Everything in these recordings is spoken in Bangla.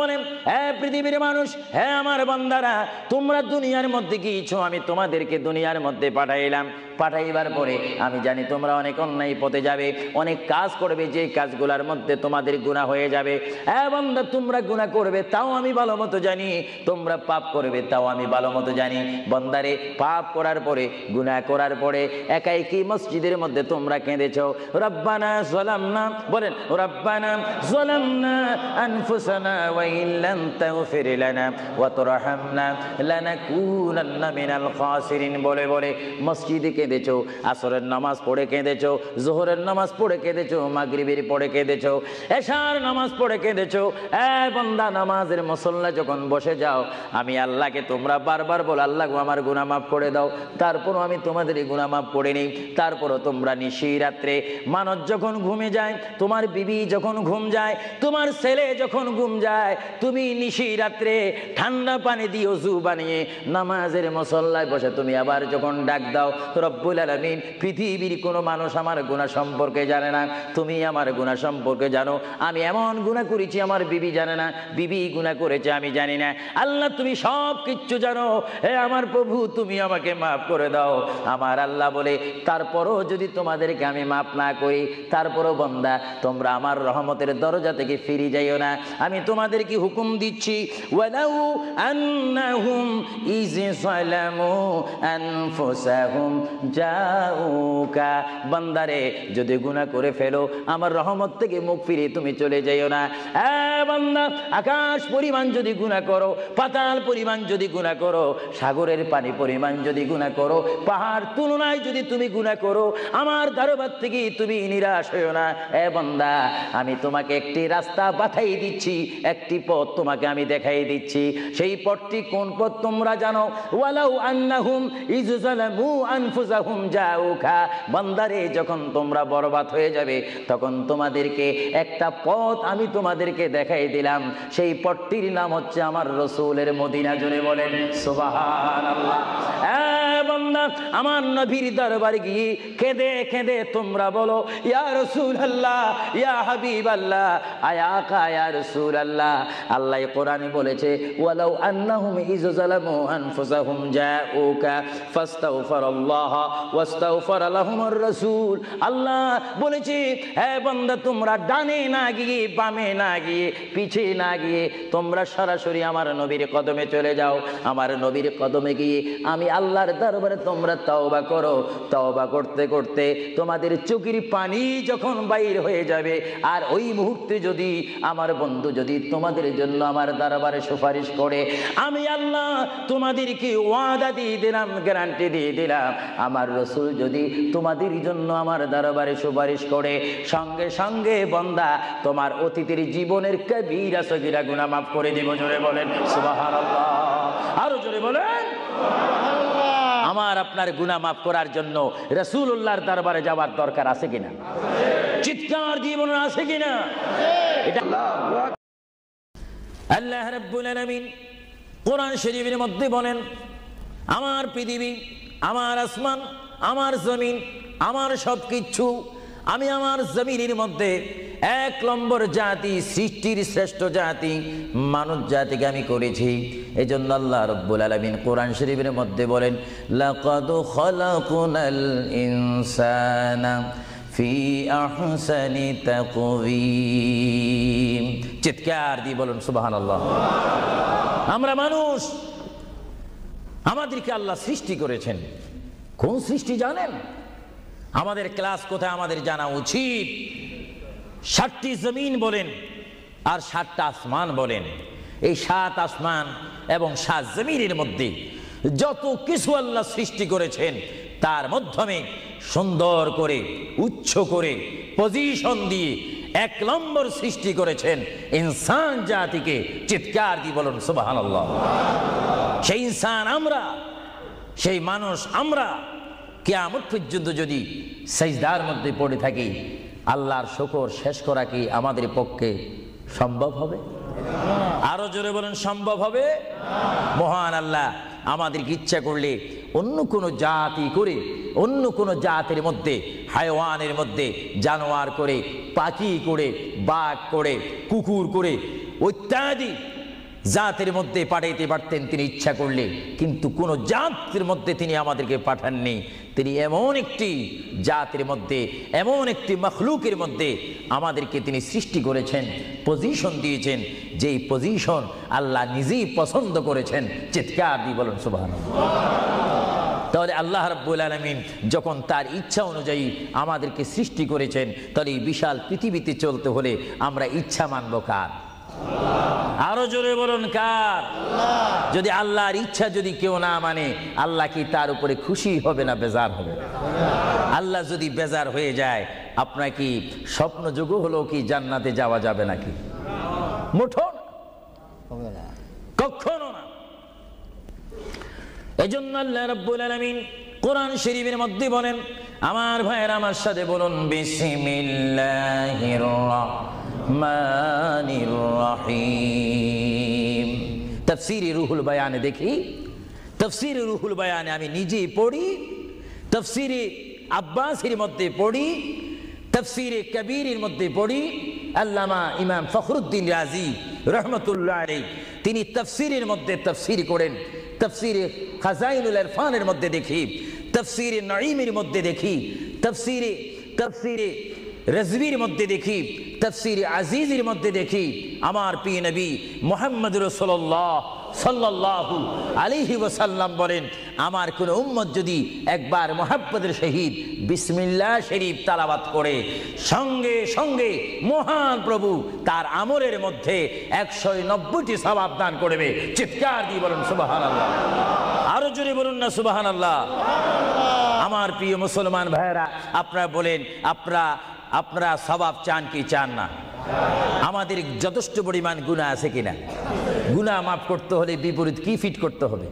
বলেন, হে পৃথিবীর মানুষ, হে আমার বান্দারা, তোমরা দুনিয়ার মধ্যে গিয়েছো, আমি তোমাদেরকে দুনিয়ার মধ্যে পাঠাইলাম। পাঠাইবার পরে আমি জানি তোমরা অনেক অন্যায় পথে যাবে, অনেক কাজ করবে, যে কাজগুলোর মধ্যে তোমাদের গুনাহ হয়ে যাবে। হে বান্দা, তোমরা গুনাহ করবে তাও আমি ভালো মতো জানি, তোমরা পাপ করবে তাও আমি ভালো মতো জানি। বান্দারে, পাপ করার পরে, গুনাহ করার পরে একাই কি মসজিদের মধ্যে তোমরা কেঁদেছো, রব্বানা যালামনা, বলেন রব্বানা যালামনা আনফুসানা ওয়া ইন লাম তাগফির লানা ওয়া তুরহামনা লানাকুনান্না মিনাল খাসিরিন বলে বলে মসজিদে কেঁদেছো, আসরের নামাজ পড়ে কেঁদেছো, যোহরের নামাজ পড়ে কেঁদেছো, মাগরিবের পড়ে কেঁদেছো, এশার নামাজ পড়ে কেঁদেছো। এ বান্দা, নামাজের মুসল্লা যখন বসে যাও, আমি আল্লাহকে তোমরা বারবার বলো, আল্লাহ আমার গুনাহ মাফ করে দাও। তারপরও আমি তোমাদের গুনাহ মাফ করে নিই। তারপরও তোমরা নিশি রাত্রে, মানুষ যখন ঘুমে যায়, তোমার বিবি যখন ঘুম যায়, তোমার ছেলে যখন ঘুম যায়, তুমি নিশি রাত্রে ঠান্ডা পানি দিয়ে ওযু বানিয়ে নামাজের মুসল্লায় বসে তুমি আবার যখন ডাক দাও, রব্বুল আলামিন, পৃথিবীর কোনো মানুষ আমার গুনাহ সম্পর্কে জানে না, তুমি আমার গুনাহ সম্পর্কে জানো। আমি এমন গুনাহ করেছি আমার বিবি জানে না, বিবি গুনাহ করেছে আমি জানি না। আল্লাহ, তুমি সব কিচ্ছু জানো। হে আমার প্রভু, তুমি আমাকে মাফ করে দাও। আমার আল্লাহ বলে, তারপরও যদি তোমাদেরকে আমি মাফ না করি, তারপরও বান্দা, তোমরা আমার রহমতের দরজা থেকে ফিরে যাইও না। আমি তোমাদেরকে হুকুম দিচ্ছি, ওয়ালাউ আন্নাহুম ইয যালামু আনফুসাহুম জাউকা, বান্দারে, যদি গুনাহ করে ফেলো, আমার রহমত থেকে মুখ ফিরিয়ে তুমি চলে যাইও না। বান্দা, আকাশ পরিমাণ যদি গুনাহ করো, পাতাল পরিমাণ যদি গুনাহ করো, সাগরের পানি পরিমাণ যদি গুনাহ করো, পাহাড় তুলনায় যদি তুমি গুনাহ করো, আমার দরবার থেকে তুমি নিরাশ হইও না। বান্দা, আমি তোমাকে একটি রাস্তা বাতাই দিচ্ছি, একটি পথ তোমাকে আমি দেখাই দিচ্ছি। সেই পথটি কোন পথ তোমরা জানো? ওয়ালাউ আন্নাহুম ইয যালামু আনফুসাহুম জাউকা, বান্দারে, যখন তোমরা বরবাদ হয়ে যাবে, তখন তোমাদেরকে একটা পথ আমি তোমাদেরকে দেখাই দিলাম। সেই পথটির নাম হচ্ছে আমার রাসূলের মদিনা। জোরে বলেন সুবহানাল্লাহ। বান্দা, আমার নবীর দরবারে গিয়ে কেঁদে কেঁদে তোমরা বলো, ইয়া রাসূলুল্লাহ, ইয়া হাবিবাল্লাহ, আয়াকা ইয়া রাসূলুল্লাহ। আল্লাহ কোরআনে বলেছে, ওয়ালাউ আন্নাহুম ইয যালামু আনফুসাহুম জাউকা ফাস্তাগফিরুল্লাহ ওয়াস্তাগফার লাহুমুর রাসূল। আল্লাহ বলেছে, হে বান্দা, তোমরা ডানে না গিয়ে, বামে না গিয়ে, পিছে না গিয়ে, তোমরা সরাসরি আমার নবীর কদমে চলে যাও। আমার নবীর কদমে গিয়ে আমি আল্লাহর দরবারে তোমরা তওবা করো। তওবা করতে করতে তোমাদের চোখের পানি যখন বাইর হয়ে যাবে, আর ওই মুহূর্তে যদি আমার বন্ধু যদি তোমাদের জন্য আমার দরবারে সুপারিশ করে, আমি আল্লাহ তোমাদেরকে ওয়াদা দিয়ে দিলাম, গ্যারান্টি দিয়ে দিলাম, আমার রাসূল যদি তোমাদের জন্য আমার দরবারে সুপারিশ করে, সঙ্গে সঙ্গে বান্দা, তোমার অতীতের জীবনের কবিরা সগীরা গুনাহ মাফ করে দিব। জোরে বলেন সুবহানাল্লাহ। আরো জোরে বলেন সুবহানাল্লাহ। আমার আপনার গুনাহ মাফ করার জন্য রাসূলুল্লাহর দরবারে যাওয়ার দরকার আছে কিনা? চিৎকার জীবন আছে কিনা? এটা আল্লাহ রাব্বুল আলামিন কোরআন শরীফের মধ্যে বলেন, আমার পৃথিবী, আমার আসমান, আমার জমিন, আমার সবকিছু, আমি আমার জমিনের মধ্যে এক নম্বর জাতি, সৃষ্টির শ্রেষ্ঠ জাতি মানব জাতিকে আমি করেছি। এই জন্য আল্লাহ রাব্বুল আলামিন কোরআন শরীফের মধ্যে বলেন, লাকাদ খালাকুনাল ইনসানা ফি আহসানি তাকওয়িম। চিৎকার দিয়ে বলুন সুবহানাল্লাহ। আমরা মানুষ, আমাদেরকে আল্লাহ সৃষ্টি করেছেন। কোন সৃষ্টি জানেন? আমাদের ক্লাস কোথায় আমাদের জানা উচিত। 7টি জমিন বলেন আর 7টা আসমান বলেন। এই 7 আসমান এবং 7 জমিনের মধ্যে যত কিছু আল্লাহ সৃষ্টি করেছেন, তার মাধ্যমে সুন্দর করে, উচ্চ করে, পজিশন দিয়ে 1 নম্বর সৃষ্টি করেছেন ইনসান জাতিকে। চিৎকার দিয়ে বলুন সুবহানাল্লাহ। সেই ইনসান আমরা, সেই মানুষ আমরা, কিয়ামত পর্যন্ত যদি সিজদার মধ্যে পড়ে থাকি, আল্লাহর শুকর শেষ করা কি আমাদের পক্ষে সম্ভব হবে? আরো জোরে বলেন সম্ভব হবে? মহান আল্লাহ আমাদেরকে ইচ্ছা করলে অন্য কোনো জাতি করে, অন্য কোনো জাতের মধ্যে, হায়াওয়ানের মধ্যে জানোয়ার করে, পাখি করে, বাঘ করে, কুকুর করে ইত্যাদি জাতের মধ্যে পাঠাইতে পারতেন তিনি ইচ্ছা করলে, কিন্তু কোন জাতের মধ্যে তিনি আমাদেরকে পাঠাননি। তিনি এমন একটি জাতের মধ্যে, এমন একটি মখলুকের মধ্যে আমাদেরকে তিনি সৃষ্টি করেছেন, পজিশন দিয়েছেন, যেই পজিশন আল্লাহ নিজেই পছন্দ করেছেন। চিৎকার দিয়ে বলুন সুবহানাল্লাহ। তাহলে আল্লাহ রাব্বুল আলামিন যখন তার ইচ্ছা অনুযায়ী আমাদেরকে সৃষ্টি করেছেন, তাহলে এই বিশাল পৃথিবীতে চলতে হলে আমরা ইচ্ছা মানব কার? আরো জোরে বলুন কার? যদি আল্লাহর ইচ্ছা যদি কেউ না মানে, আল্লাহ কি তার উপরে খুশি হবে না বেজার হবে? আল্লাহ যদি বেজার হয়ে যায়, আপনার কি স্বপ্ন যোগ হলো কি জান্নাতে যাওয়া যাবে নাকি? মুঠো না, কখনো না। এজন্য আল্লাহ রাব্বুল আলামিন কোরআন শরীফের মধ্যে বলেন, আমার ভাইয়েরা আমার সাথে বলুন, বিসমিল্লাহির রাহমানির রহিম। তাফসীরে রুহুল বায়ানে দেখি, তাফসীরে রুহুল বায়ানে আমি নিজেই পড়ি, তাফসীরে আব্বাসের মধ্যে পড়ি, তাফসীরে কবীরের মধ্যে পড়ি। আল্লামা ইমাম ফখরুদ্দিন রাজি রহমতুল্লাহ আলাইহি তিনি তাফসীরের মধ্যে তাফসীর করেন। তাফসীরে খাজাইনুল ইরফানের মধ্যে দেখি, তাফসীরে নাঈমের মধ্যে দেখি, তাফসীরে রাজবীর মধ্যে দেখি, তাফসীরে আজিজের মধ্যে দেখি, আমার প্রিয় নবী মুহাম্মদ রাসূলুল্লাহ সাল্লাল্লাহু আলাইহি ওয়াসাল্লাম বলেন, আমার কোন উম্মত যদি একবার মুহাব্বতের সহিত বিসমিল্লাহ শরীফ তেলাওয়াত করে, সঙ্গে সঙ্গে মহান প্রভু তার আমলের মধ্যে 190টি সওয়াব দান করবে। চিৎকার দিয়ে বলুন সুবহানাল্লাহ। আরো জোরে বলুন না সুবহানাল্লাহ। আমার প্রিয় মুসলমান ভাইয়েরা, আপনারা বলেন, আপনারা সওয়াব চান কি চান না? আমাদের যথেষ্ট পরিমাণ গুনাহ আছে কিনা? গুনাহ মাফ করতে হলে বিপরীত কি ফিট করতে হবে?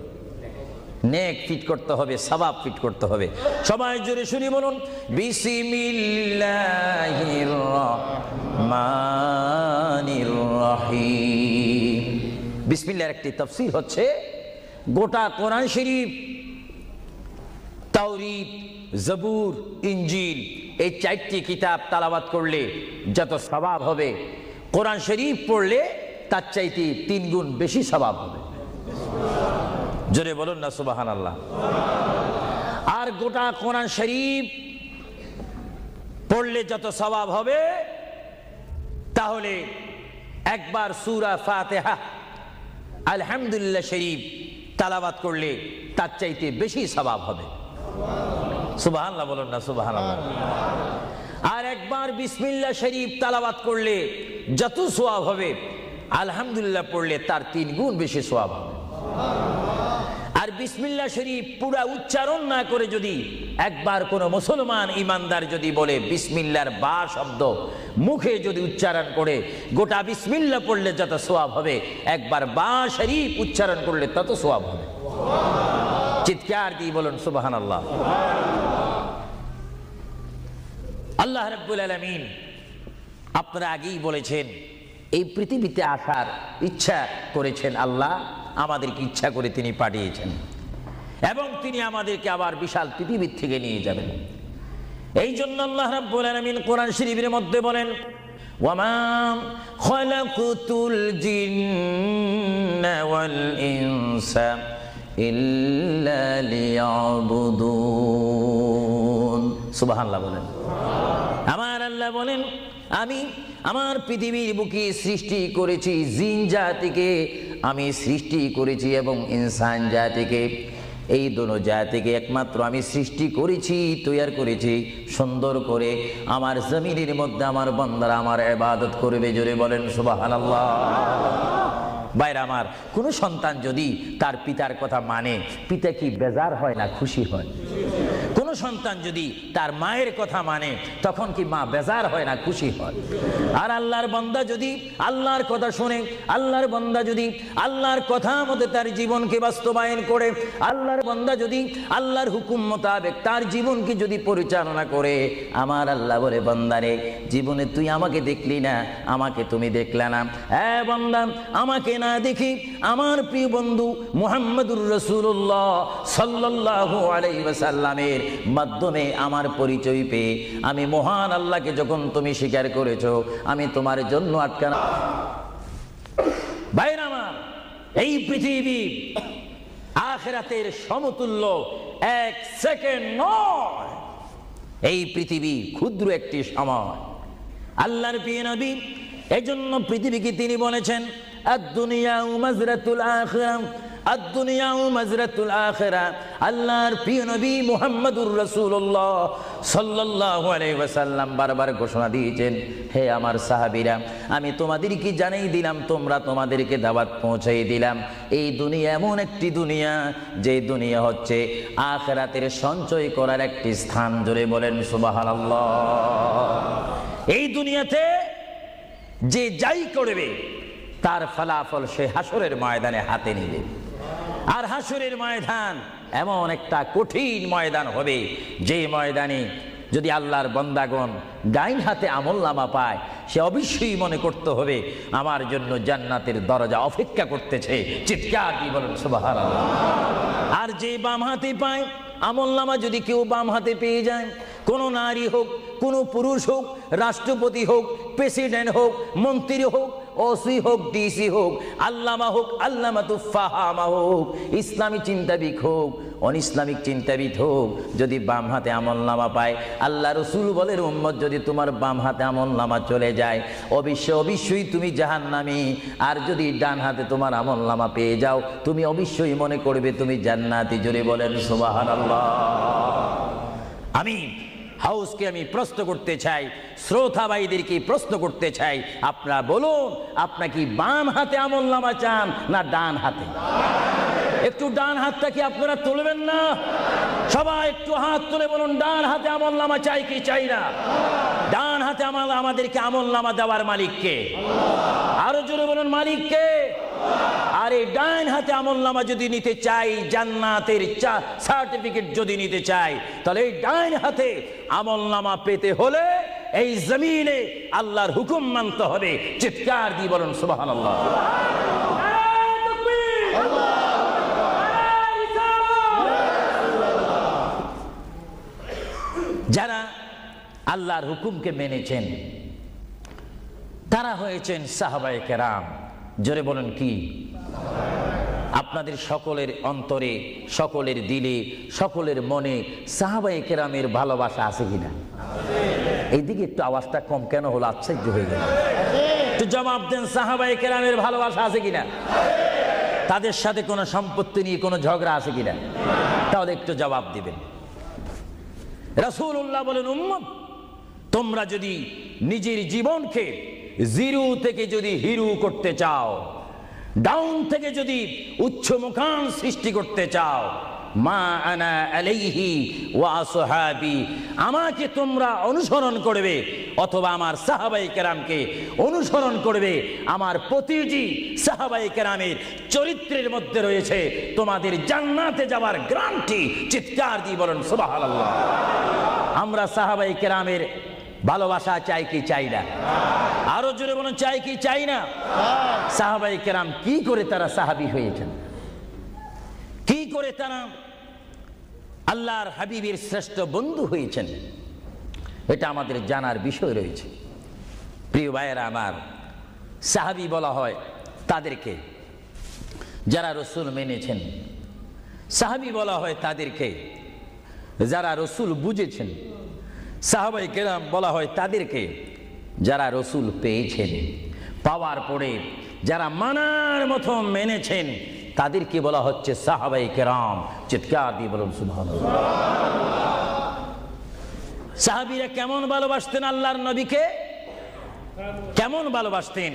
নেক ফিট করতে হবে, সওয়াব ফিট করতে হবে। সবাই জোরে শুনি বলুন, বিসমিল্লাহির রহমানির রহিম। বিসমিল্লাহর একটি তাফসীর হচ্ছে, গোটা কোরআন শরীফ, তাওরীত, জবুর, ইনজিল, এই 4টি কিতাব তেলাওয়াত করলে যত সওয়াব হবে, কোরআন শরীফ পড়লে তার চাইতে 3 গুণ বেশি সওয়াব হবে। জোরে বলুন না সুবহানাল্লাহ। আর গোটা কোরআন শরীফ পড়লে যত সওয়াব হবে, তাহলে একবার সূরা ফাতিহা আলহামদুলিল্লাহ শরীফ তেলাওয়াত করলে তার চাইতে বেশি সওয়াব হবে। সুবহানাল্লাহ বলুন না সুবহানাল্লাহ। আর একবার বিসমিল্লাহ শরীফ তেলাওয়াত করলে যত সওয়াব হবে, আলহামদুলিল্লাহ পড়লে তার 3 গুণ বেশি সওয়াব হবে। আর বিসমিল্লাহ শরীফ পুরা উচ্চারণ না করে যদি একবার কোন মুসলমান ইমানদার যদি বলে বিসমিল্লাহর বা শব্দ মুখে যদি উচ্চারণ করে, গোটা বিসমিল্লাহ পড়লে যত সওয়াব হবে, একবার বা শরীফ উচ্চারণ করলে তত সওয়াব হবে। চিৎকার দিয়ে বলুন সুবহানাল্লাহ। আল্লাহ রাব্বুল আলামিন আপনারা আগেই বলেছেন, এই পৃথিবীতে আসার ইচ্ছা করেছেন আল্লাহ, আমাদেরকে ইচ্ছা করে তিনি পাঠিয়েছেন, এবং তিনি আমাদেরকে আবার বিশাল পৃথিবীর থেকে নিয়ে যাবেন। এই জন্য আল্লাহ রাব্বুল আলামিন কোরআন শরীফের মধ্যে বলেন, ওয়ামা খালাকুতুল জিন্না ওয়াল ইনসা ইল্লা লিয়াবুদুন। সুবহানাল্লাহ বলেন। আমার আল্লাহ বলেন, আমি আমার পৃথিবীর বুকে সৃষ্টি করেছি জিন জাতিকে, আমি সৃষ্টি করেছি এবং ইনসান জাতিকে। এই দোনো জাতিকে একমাত্র আমি সৃষ্টি করেছি, তৈয়ার করেছি সুন্দর করে। আমার জমিনের মধ্যে আমার বান্দারা আমার ইবাদত করবে। জোরে বলেন সুবহানাল্লাহ। ভাইরা আমার, কোনো সন্তান যদি তার পিতার কথা মানে, পিতা কি বেজার হয় না খুশি হয়? কোন সন্তান যদি তার মায়ের কথা মানে, তখন কি মা বেজার হয় না খুশি হয়? আর আল্লাহর বান্দা যদি আল্লাহর কথা শুনে, আল্লাহর বান্দা যদি আল্লাহর কথা মতে তার জীবনকে বাস্তবায়ন করে, আল্লাহর বান্দা যদি আল্লাহর হুকুম মোতাবেক তার জীবনকে যদি পরিচালনা করে, আমার আল্লাহ বলে, বান্দারে জীবনে তুই আমাকে দেখলি না, আমাকে তুমি দেখলে না। হ্যাঁ বান্দা, আমাকে না দেখি আমার প্রিয় বন্ধু মুহাম্মদুর রাসূলুল্লাহ সাল্লাল্লাহু আলাইহি ওয়াসাল্লামের মাধ্যমে আমার পরিচয় পেয়ে আমি মহান আল্লাহকে যখন তুমি স্বীকার করেছো, আমি তোমার জন্য আটকানা ভাইরা আমার, এই পৃথিবী আখিরাতের সমতুল্য এক সেকেন্ড নয়। এই পৃথিবী ক্ষুদ্র একটি সময়। আল্লাহর প্রিয় নবী এজন্য পৃথিবীকে তিনি বলেছেন আদ-দুনিয়া মাজরাতুল আখিরাহ, আদ-দুনিয়া মাজরাতুল আখিরাহ। আল্লাহর প্রিয় নবী মুহাম্মদুর রাসূলুল্লাহ সাল্লাল্লাহু আলাইহি ওয়াসাল্লাম বারবার ঘোষণা দিয়েছেন, হে আমার সাহাবীরা, আমি তোমাদেরকে জানিয়ে দিলাম, তোমরা তোমাদেরকে দাওয়াত পৌঁছাই দিলাম, এই দুনিয়া এমন একটি দুনিয়া, যে দুনিয়া হচ্ছে আখিরাতের সঞ্চয় করার একটি স্থান। জোরে বলেন সুবহানাল্লাহ। এই দুনিয়াতে যে যাই করবে তার ফলাফল সে হাসরের ময়দানে হাতে নেবে। আর হাসরের ময়দান এমন একটা কঠিন ময়দান হবে, যে ময়দানে যদি আল্লাহর বান্দাগণ ডাইন হাতে আমলনামা পায়, সে অবশ্যই মনে করতে হবে আমার জন্য জান্নাতের দরজা অপেক্ষা করতেছে। চিৎকার দিয়ে বলেন সুবহানাল্লাহ। আর যে বাম হাতে পায় আমলনামা, যদি কেউ বাম হাতে পেয়ে যায়, কোনো নারী হোক, কোনো পুরুষ হোক, রাষ্ট্রপতি হোক, প্রেসিডেন্ট হোক, মন্ত্রী হোক, ওসি হোক, ডিসি হোক, আল্লামা হোক, আল্লামাতু ফাহামা হোক, ইসলামী চিন্তাবিদ হোক, অনইসলামিক চিন্তাবিদ হোক, যদি বাম হাতে আমলনামা পায়, আল্লাহ রসুল বলেন উম্মত যদি তোমার বাম হাতে আমলনামা চলে যায়, অবশ্যই তুমি জাহান্নামী। আর যদি ডান হাতে তোমার আমলনামা পেয়ে যাও, তুমি অবশ্যই মনে করবে তুমি জান্নাতি। জোরে বলেন সুবহানাল্লাহ। আমি হাউসকে আমি প্রশ্ন করতে চাই, শ্রোতা ভাইদেরকে প্রশ্ন করতে চাই, আপনারা বলুন, আপনারা কি বাম হাতে আমলনামা চান না ডান হাতে? একটু ডান হাতটা কি আপনারা তুলবেন না? সবাই একটু হাত তুলে বলুন, ডান হাতে আমলনামা চাই কি চাই না? ডান হাতে আমাদেরকে আমলনামা দেওয়ার মালিককে? আরো জোরে বলুন, মালিককে। আর এই ডান হাতে আমলনামা যদি নিতে চাই, জান্নাতের সার্টিফিকেট যদি নিতে চাই, তাহলে এই ডান হাতে আমলনামা পেতে হলে এই জমিনে আল্লাহর হুকুম মানতে হবে। চিৎকার দিয়ে বলুন সুবহানাল্লাহ। যারা আল্লাহর হুকুমকে মেনেছেন তারা হয়েছেন সাহাবায়ে কেরাম। জোরে বলেন কি? আপনাদের সকলের অন্তরে, সকলের দিলে, সকলের মনে সাহাবায়ে কেরামের ভালোবাসা আছে কিনা? এইদিকে একটু আওয়াজটা কম কেন হলো? আশ্চর্য হয়ে গেল। একটু জবাব দেন, সাহাবায়ে কেরামের ভালোবাসা আছে কিনা? তাদের সাথে কোনো সম্পত্তি নিয়ে কোনো ঝগড়া আছে কিনা? তাহলে একটু জবাব দিবেন। রাসূলুল্লাহ বলেন, উম্মত তোমরা যদি নিজের জীবনকে জিরো থেকে যদি হিরো করতে চাও, ডাউন থেকে যদি উচ্চ মুকাম সৃষ্টি করতে চাও, মা আনা আলাইহি ওয়া আসহাবি, আমাকে তোমরা অনুসরণ করবে অথবা আমার সাহাবায়ে কেরামকে অনুসরণ করবে। আমার প্রতিটি সাহাবায়ে কেরামের চরিত্রের মধ্যে রয়েছে তোমাদের জান্নাতে যাওয়ার গ্যারান্টি। চিৎকার দিয়ে বলেন সুবহানাল্লাহ। আমরা সাহাবায়ে কেরামের ভালোবাসা চাই কি চাই না? আরো জোরে বলুন, চাই কি চাই না? সাহাবায়ে কেরাম কি করে তারা সাহাবী হয়েছেন? কি করে তারা আল্লাহর হাবিবের শ্রেষ্ঠ বন্ধু হয়েছেন? এটা আমাদের জানার বিষয় রয়েছে। প্রিয় ভাইয়েরা আমার, সাহাবী বলা হয় তাদেরকে যারা রসুল মেনেছেন, সাহাবী বলা হয় তাদেরকে যারা রসুল বুঝেছেন, সাহাবায়ে কেরাম বলা হয় তাদেরকে যারা রসুল পেয়েছেন, পাওয়ার পরে যারা মানার মতো মেনেছেন, তাদেরকে বলা হচ্ছে সাহাবায়ে কেরাম। চিৎকার দিয়ে বলুন সুবহানাল্লাহ। সাহাবীরা কেমন ভালোবাসতেন আল্লাহর নবীকে? কেমন ভালোবাসতেন?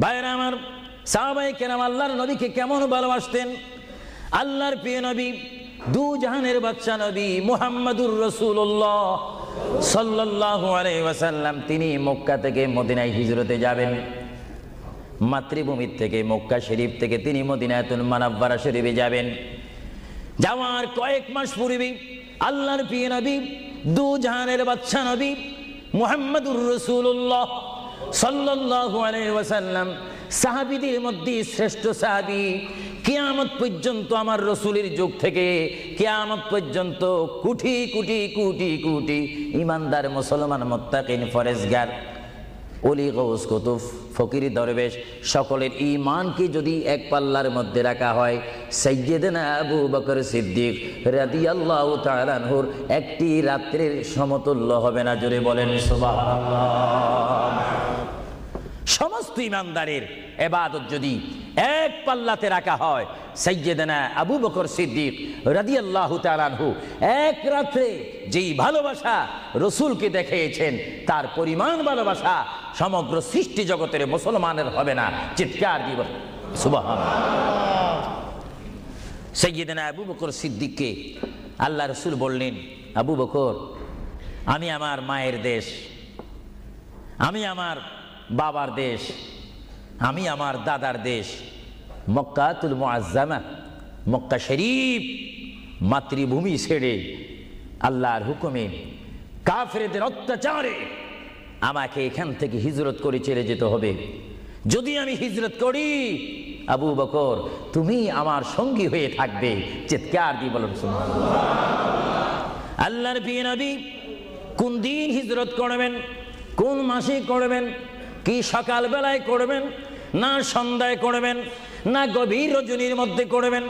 ভাইরা আমার, সাহাবায়ে কেরাম আল্লাহর নবীকে কেমন ভালোবাসতেন? আল্লাহর প্রিয় নবী, দু জাহানের বাদশা নবী মুহাম্মদুর রাসূলুল্লাহ সাল্লাল্লাহু আলাইহি ওয়াসাল্লাম, তিনি মক্কা থেকে মদিনায় হিজরতে যাবেন। মাতৃভূমি থেকে মক্কা শরীফ থেকে তিনি মদিনাতুল মুনাওয়ারা শরীফে যাবেন। যাওয়ার কয়েক মাস পূর্বে আল্লাহর প্রিয় নবী, দু জাহানের বাদশা নবী মুহাম্মদুর রাসূলুল্লাহ সাল্লাল্লাহু আলাইহি ওয়াসাল্লাম, সাহাবীদের মধ্যে শ্রেষ্ঠ সাহাবী, কিয়ামত পর্যন্ত আমার রসুলের যুগ থেকে কিয়ামত পর্যন্ত কোটি কোটি কোটি কোটি ইমানদার মুসলমান মুত্তাকিন ফরেজগার ওলি গৌস কুতুব ফকির দরবেশ সকলের ঈমানকে যদি এক পাল্লার মধ্যে রাখা হয়, সাইয়্যিদনা আবু বকর সিদ্দিক রাদিয়াল্লাহু তাআলা আনহুর একটি রাত্রির সমতুল্য হবে না। জোরে বলেন সুবহানাল্লাহ। সমস্ত ইমানদারের ইবাদত যদি এক পাল্লাতে রাখা হয়, সাইয়্যিদনা আবু বকর সিদ্দিক রাদিয়াল্লাহু তাআলা আনহু এক রাতে যেই ভালোবাসা রাসূলকে দেখিয়েছেন, তার পরিমাণ ভালোবাসা সমগ্র সৃষ্টি জগতের মুসলমানের হবে না। চিৎকার দিব সুবহানাল্লাহ। সাইয়্যিদনা আবু বকর সিদ্দিককে আল্লাহ রাসূল বললেন, আবু বকর, আমি আমার মায়ের দেশ, আমি আমার বাবার দেশ, আমি আমার দাদার দেশ মক্কাতুল মুআজ্জামা, মক্কা শরীফ মাতৃভূমি ছেড়ে আল্লাহর হুকুমে কাফেরদের অত্যাচারে আমাকে এখান থেকে হিজরত করে চলে যেতে হবে। যদি আমি হিজরত করি, আবু বকর তুমি আমার সঙ্গী হয়ে থাকবে। চিৎকার দিয়ে বলুন সুবহানাল্লাহ। আল্লাহর প্রিয় নবী কোন দিন হিজরত করবেন, কোন মাসে করবেন, কি সকাল বেলায় করবেন, না সন্ধ্যায় করবেন, না গভীর রজনীর মধ্যে করবেন,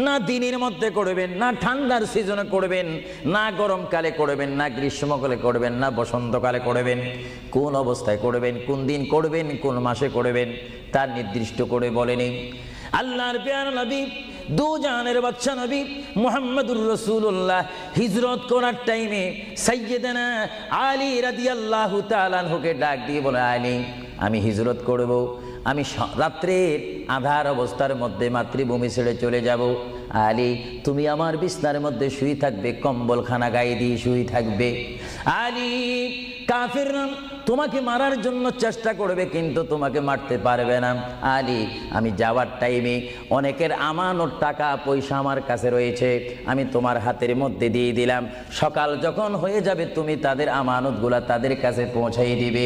না দিনের মধ্যে করবেন, না ঠান্ডার সিজনে করবেন, না গরমকালে করবেন, না গ্রীষ্মকালে করবেন, না বসন্তকালে করবেন, কোন অবস্থায় করবেন, কোন দিন করবেন, কোন মাসে করবেন, তার নির্দিষ্ট করে বলেনি। আল্লাহর প্যারা নবী, দু জাহানের বাদশা নবী মুহাম্মদুর রাসূলুল্লাহ হিজরত করার টাইমে সাইয়্যিদানা আলী রাদিয়াল্লাহু তাআলা আনহুকে ডাক দিয়ে বলে, আলী আমি হিজরত করব, আমি রাত্রের আধার অবস্থার মধ্যে মাতৃভূমি ছেড়ে চলে যাব। আলী তুমি আমার বিছনার মধ্যে শুয়ে থাকবে, কম্বলখানা গায়ে দিয়ে শুয়ে থাকবে। আলী কাফিররা তোমাকে মারার জন্য চেষ্টা করবে, কিন্তু তোমাকে মারতে পারবে না। আলী আমি যাওয়ার টাইমে অনেকের আমানত টাকা পয়সা আমার কাছে রয়েছে, আমি তোমার হাতের মধ্যে দিয়ে দিলাম। সকাল যখন হয়ে যাবে তুমি তাদের আমানতগুলা তাদের কাছে পৌঁছাই দিবে।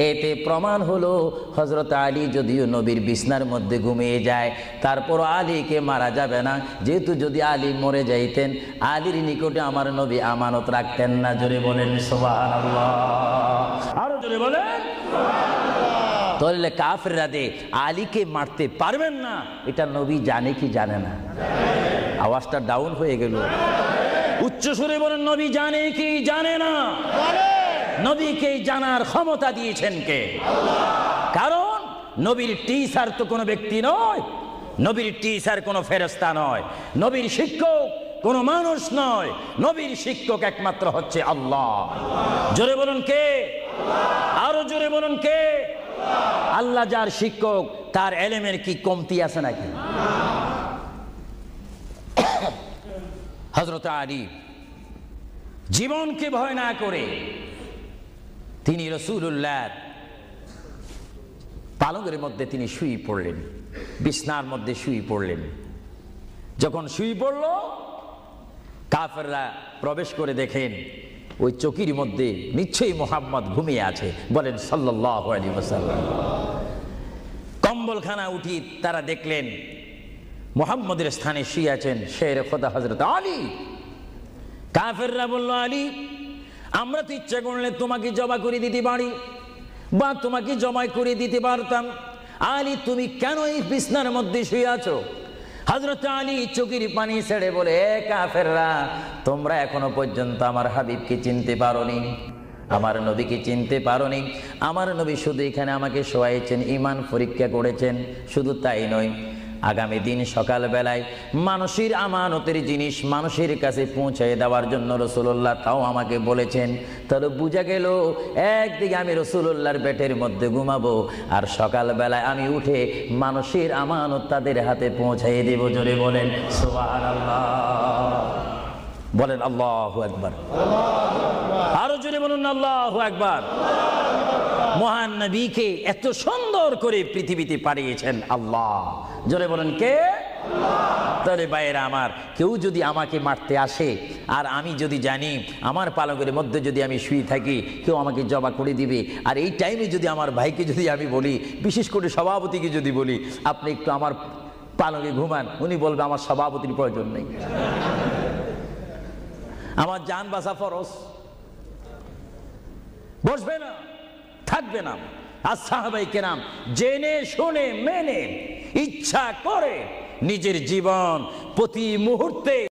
এতে প্রমাণ হলো হযরত আলী যদিও নবীর বিছনার মধ্যে ঘুমিয়ে যায়, তারপর আলীকে মারা যাবে না, যেহেতু যদি আলী মরে যাইতেন আলীর নিকটে আমার নবী আমানত রাখতেন না। জোরে বলেন সুবহানাল্লাহ। আরো জোরে বলেন সুবহানাল্লাহ। তাহলে কাফেররা দে আলীকে মারতে পারবেন না, এটা নবী জানে কি জানে না? আওয়াজটা ডাউন হয়ে গেল। উচ্চ সুরে বলেন, নবী জানে কি জানে না? নবীকে জানার ক্ষমতা দিয়েছেন কে? আল্লাহ। কারণ নবীর টিচার তো কোনো ব্যক্তি নয়, নবীর টিচার কোনো ফেরেশতা নয়, নবীর শিক্ষক কোনো মানুষ নয়, নবীর শিক্ষক একমাত্র হচ্ছে আল্লাহ। জোরে বলুন কে? আরো জোরে বলুন কে? আল্লাহ যার শিক্ষক, তার এলেমের কি কমতি আছে নাকি? হযরত আলী জীবনকে ভয় না করে তিনি রাসূলুল্লাহর পালঙ্কের মধ্যে তিনি শুয়ে পড়লেন, বিছনার মধ্যে শুয়ে পড়লেন। যখন শুয়ে পড়ল, কাফেররা প্রবেশ করে দেখেন ওই চকির মধ্যে নিশ্চয়ই মুহাম্মদ ঘুমিয়ে আছে। বলেন সাল্লাল্লাহু আলাইহি ওয়াসাল্লাম। কম্বলখানা উঠি তারা দেখলেন মুহাম্মদের স্থানে শুয়ে আছেন শের খোদা হযরত আলী। কাফেররা বলল, আলী আমরা তো ইচ্ছা করলে তোমাকে জবা করে দিতে পারি বা তোমাকে জমায় করে দিতে পারতাম, আলী তুমি কেন এই বিছনার মধ্যে শুয়ে আছো? হযরত আলী চোখের পানি ছেড়ে বলে, এ কাফেররা তোমরা এখনো পর্যন্ত আমার হাবিবকে চিনতে পারোনি, আমার নবীকে চিনতে পারোনি। আমার নবী শুধু এখানে আমাকে শোয়াইছেন, ঈমান পরীক্ষা করেছেন, শুধু তাই নয়, আগামী দিন সকাল বেলায় মানুষের আমানতের জিনিস মানুষের কাছে পৌঁছে দেওয়ার জন্য রাসূলুল্লাহ তাও আমাকে বলেছেন। তাহলে বুঝা গেল একদিকে আমি রাসূলুল্লাহর পেটের মধ্যে ঘুমাবো, আর সকাল বেলায় আমি উঠে মানুষের আমানত তাদের হাতে পৌঁছাই দেব। জোরে বলেন সুবহানাল্লাহ। বলেন আল্লাহু আকবার। আরো জোরে বলুন আল্লাহু আকবার। মহান নবীকে এত সুন্দর করে পৃথিবীতে পাঠিয়েছেন আল্লাহ। জোরে বলেন কে? আল্লাহ। তাহলে ভাইয়েরা আমার, কেউ যদি আমাকে মারতে আসে আর আমি যদি জানি আমার পালকের মধ্যে যদি আমি শুয়ে থাকি কেউ আমাকে জবা করে দিবে, আর এই টাইমে যদি আমার ভাইকে যদি আমি বলি, বিশেষ করে সভাপতিকে যদি বলি আপনি একটু আমার পালকে ঘুমান, উনি বলবে আমার সভাপতির প্রয়োজন নেই, আমার জান বাঁচা ফরজ, বসবে না, থাকবে না। আর সাহাবায়ে কেরাম জেনে শুনে মেনে ইচ্ছা করে নিজের জীবন প্রতি মুহূর্তে